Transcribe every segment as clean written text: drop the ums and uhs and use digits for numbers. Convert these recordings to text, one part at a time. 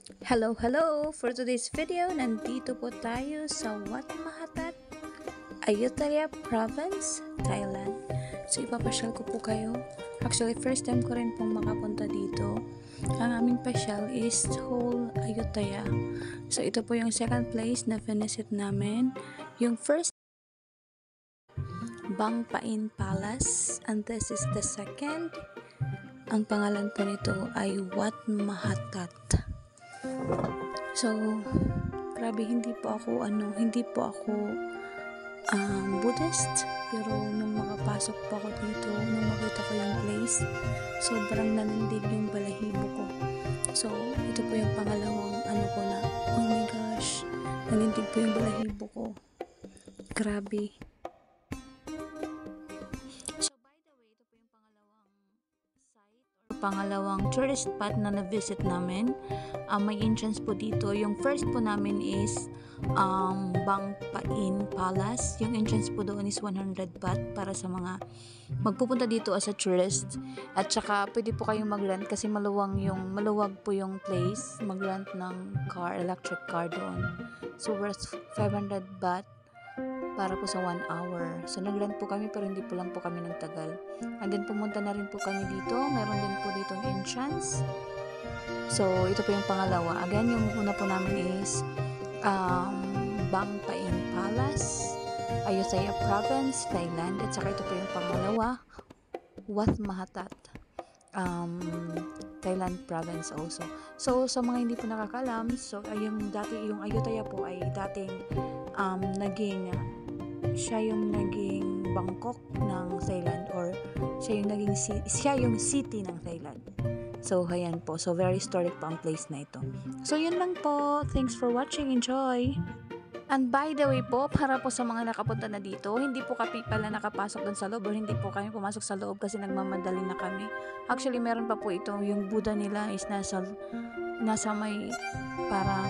Hello! For today's video, nandito po tayo sa Wat Mahatat, Ayutthaya Province, Thailand. So, ipapasyal ko po kayo. Actually, first time ko rin pong makapunta dito. Ang aming pasyal is whole Ayutthaya. So, ito po yung second place na visit namin. Yung first, Bang Pain Palace. And this is the second. Ang pangalan po nito ay Wat Mahatat. So, grabe, hindi po ako Buddhist, pero nung makapasok po ako dito, nung makita ko yung place, sobrang nanindig yung balahibo ko. So, ito po yung pangalawang oh my gosh, nanindig po yung balahibo ko. Grabe. So, by the way, ito po yung pangalawang tourist spot na na-visit namin. May entrance po dito. Yung first po namin is Bang Pain Palace. Yung entrance po doon is 100 baht para sa mga magpupunta dito as a tourist. At saka pwede po kayong mag-rent kasi maluwag po yung place. Mag-rent ng electric car doon. So worth 500 baht para po sa 1 hour. So, nag-rent po kami pero hindi po lang po kami nagtagal. And then, pumunta na rin po kami dito. Meron din po dito ang entrance. So, ito po yung pangalawa. Again, yung una po namin is Bang Pain Palace, Ayutthaya Province, Thailand. At saka ito po yung pangalawa, Wat Mahatat, Thailand Province also. So, sa mga hindi po nakakalam, so, yung Ayutthaya po ay dating siya yung naging Bangkok ng Thailand, or siya yung city ng Thailand. So, ayan po. So, very historic po ang place na ito. So, yun lang po. Thanks for watching. Enjoy! And by the way po, para po sa mga nakapunta na dito, hindi po kami pala nakapasok doon sa loob, or hindi po kami pumasok sa loob kasi nagmamadali na kami. Actually, meron pa po ito. Yung Buddha nila is nasa may parang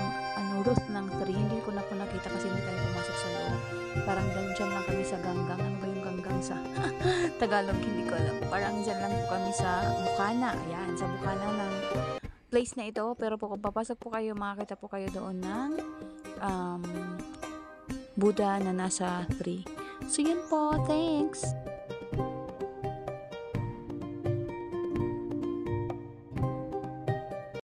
roof ng tree. Hindi ko na po nakita kasi hindi kami pumasok sa loob. Parang dyan lang kami sa ganggang. Ano ba yung ganggang sa Tagalog? Hindi ko alam. Parang dyan lang po kami sa Bukana. Ayan, sa Bukana ng place na ito. Pero po kung papasok po kayo, makakita po kayo doon ng Buddha na nasa tree. So yun po. Thanks!